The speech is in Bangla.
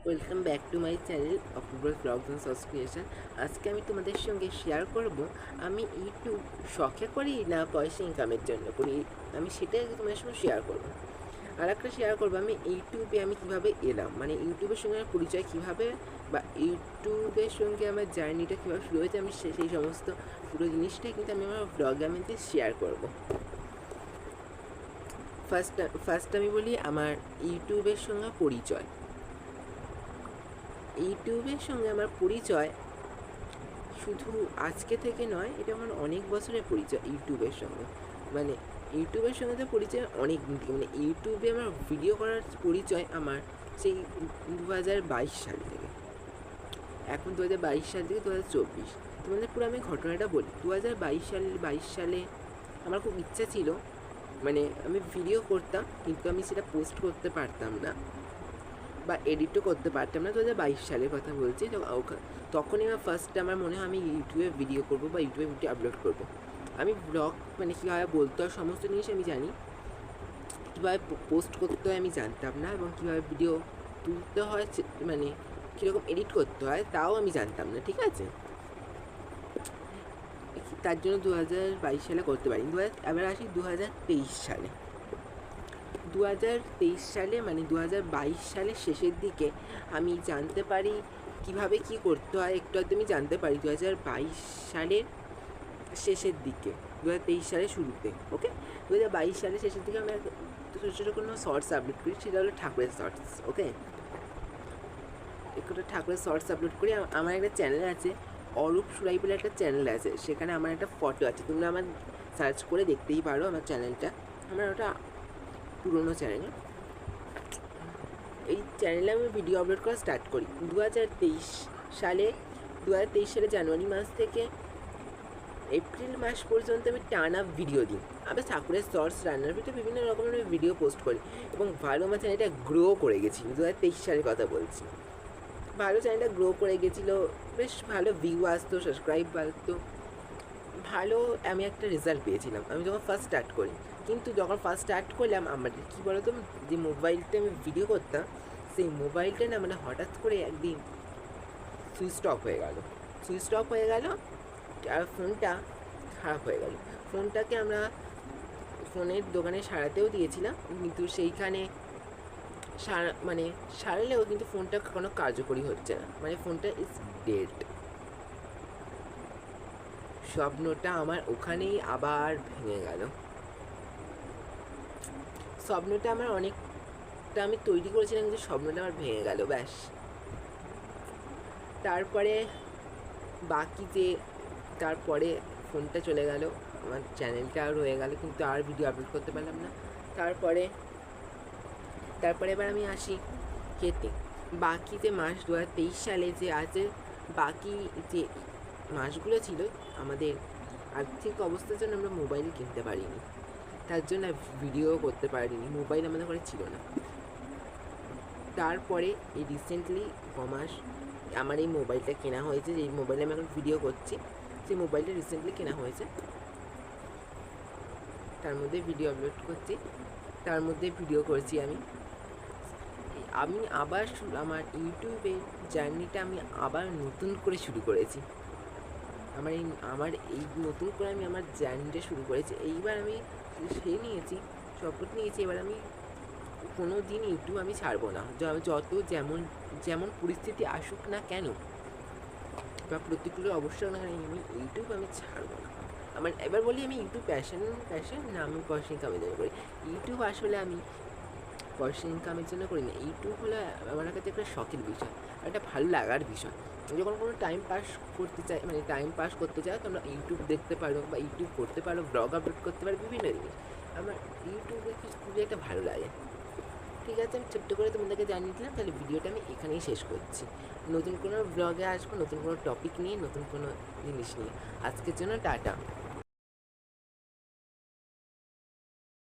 Welcome back to my channel October vlogs and subscription. আজকে আমি তোমাদের সঙ্গে শেয়ার করব আমি ইউটিউব শখে করি না পয়সা ইনকামের জন্য করি, আমি সেটাই তোমাদের সঙ্গে শেয়ার করব। আর একটা শেয়ার করবো আমি ইউটিউবে আমি কীভাবে এলাম, মানে ইউটিউবের সঙ্গে আমার পরিচয় কীভাবে বা ইউটিউবের সঙ্গে আমার জার্নিটা কীভাবে শুরু হয়েছে, আমি সেই সমস্ত পুরো জিনিসটাই কিন্তু আমি আমার ব্লগে আমি শেয়ার করব। ফার্স্ট আমি বলি আমার ইউটিউবের সঙ্গে পরিচয়। ইউটিউবের সঙ্গে আমার পরিচয় শুধু আজকে থেকে নয়, এটা আমার অনেক বছরের পরিচয় ইউটিউবের সঙ্গে। মানে ইউটিউবের সঙ্গে তো পরিচয় অনেক দিন থেকে, মানে ইউটিউবে আমার ভিডিও করার পরিচয় আমার সেই 2022 সাল থেকে। এখন 2022 সাল থেকে 2024, তোমাদের পুরো আমি ঘটনাটা বলি। 2022 সালে আমার খুব ইচ্ছা ছিল, মানে আমি ভিডিও করতাম কিন্তু আমি সেটা পোস্ট করতে পারতাম না বা এডিটও করতে পারতাম না। 2022 সালের কথা বলছি। তখনই আমার আমার মনে হয় আমি ইউটিউবে ভিডিও করবো বা ইউটিউবে ভিডিও আপলোড করবো। আমি ব্লগ মানে কীভাবে বলতে হয় সমস্ত জিনিস আমি জানি, কীভাবে পোস্ট করতে হয় আমি জানতাম না, এবং কীভাবে ভিডিও তুলতে হয় মানে কীরকম এডিট করতে হয় তাও আমি জানতাম না, ঠিক আছে। তার জন্য 2022 সালে করতে পারি। এবার আসি 2023 সালে। 2023 সালে মানে 2022 সালের শেষের দিকে আমি জানতে পারি কিভাবে কি করতে হয়, একটু আমি জানতে পারি 2022 সালের শেষের দিকে, 2023 সালের শুরুতে। ওকে, 2022 সালের শেষের দিকে আমি ছোটো ছোটো কোনো শর্টস আপলোড করি, সেটা হলো ঠাকুরের শর্টস। ওকে, একটা ঠাকুরের শর্টস আপলোড করি। আমার একটা চ্যানেল আছে, অরূপ সুরাই বলে একটা চ্যানেল আছে, সেখানে আমার একটা ফটো আছে, তোমরা আমার সার্চ করে দেখতেই পারো আমার চ্যানেলটা। আমার ওটা পুরোনো চ্যানেল। এই চ্যানেলে আমি ভিডিও আপলোড করা স্টার্ট করি 2023 সালে। 2023 সালে জানুয়ারি মাস থেকে এপ্রিল মাস পর্যন্ত আমি টানা ভিডিও দিই। আমি ঠাকুরের শর্টস, রান্নার ভিডিও, বিভিন্ন রকমের ভিডিও পোস্ট করি এবং ভালো আমার চ্যানেলটা গ্রো করে গেছি। 2023 সালের কথা বলছি। ভালো চ্যানেলটা গ্রো করে গেছিলো, বেশ ভালো ভিউ আসতো, সাবস্ক্রাইব বাড়তো, ভালো আমি একটা রেজাল্ট পেয়েছিলাম আমি যখন ফার্স্ট স্টার্ট করি। কিন্তু যখন ফার্স্ট স্টার্ট করলাম আমাদের কী বলতো, যে মোবাইলটা আমি ভিডিও করতাম সেই মোবাইলটা না মানে হঠাৎ করে একদিন সুইচ অফ হয়ে গেল আর ফোনটা খারাপ হয়ে গেল। ফোনটাকে আমরা ফোনের দোকানে সারাতেও দিয়েছিলাম, কিন্তু সেইখানে সারালেও কিন্তু ফোনটা কোনো কার্যকরী হচ্ছে না, মানে ফোনটা ইজ ডেড। স্বপ্নটা আমার ওখানেই আবার ভেঙে গেল। স্বপ্নটা আমার অনেকটা আমি তৈরি করেছিলাম, কিন্তু স্বপ্নটা আমার ভেঙে গেল, ব্যাস। তারপরে ফোনটা চলে গেল, আমার চ্যানেলটা আর রয়ে গেল, কিন্তু আর ভিডিও আপলোড করতে পারলাম না। তারপরে এবার আমি আসি খেতে। বাকি যে মাস 2023 সালে যে আছে, বাকি যে মাসগুলো ছিল আমাদের আর্থিক অবস্থার জন্য আমরা মোবাইল কিনতে পারিনি, তার জন্য ভিডিও করতে পারিনি, মোবাইল আমাদের ঘরে ছিল না। তারপরে এই রিসেন্টলি মাস আমার এই মোবাইলটা কেনা হয়েছে, যে মোবাইলে আমি এখন ভিডিও করছি, সেই মোবাইলটা রিসেন্টলি কেনা হয়েছে। তার মধ্যে ভিডিও আপলোড করছি, তার মধ্যে ভিডিও করছি আমি আবার আমার জার্নিটা আমি আবার নতুন করে শুরু করেছি। আমার এই নতুন করে আমি আমার জার্নিটা শুরু করেছি। এইবার আমি শপথ নিয়েছি, এবার আমি কোনো দিন ইউটিউব আমি ছাড়বো না। যত যেমন পরিস্থিতি আসুক না কেন বা প্রতিকূল অবশ্যই না কেন, আমি ইউটিউব আমি ছাড়বো না। এবার বলি আমি ইউটিউব প্যাশন না, আমি পয়সা ইনকামের জন্য করি। ইউটিউব আসলে আমি পয়সা ইনকামের জন্য করি না। ইউটিউব হলো আমার কাছে একটা শখের বিষয়, একটা ভালো লাগার বিষয়। যখন কোনো টাইম পাস করতে চাই তোমরা ইউটিউব দেখতে পারো বা ইউটিউব করতে পারো, ব্লগ আপলোড করতে পারো, বিভিন্ন জিনিস। আমার ইউটিউবে খুবই একটা ভালো লাগে। ঠিক আছে, আমি ছোট্ট করে তোমাদেরকে জানিয়ে দিলাম। তাহলে ভিডিওটা আমি এখানেই শেষ করছি। নতুন কোনো ব্লগে আসবো, নতুন কোনো টপিক নিয়ে, নতুন কোনো জিনিস নিয়ে। আজকের জন্য টাটা।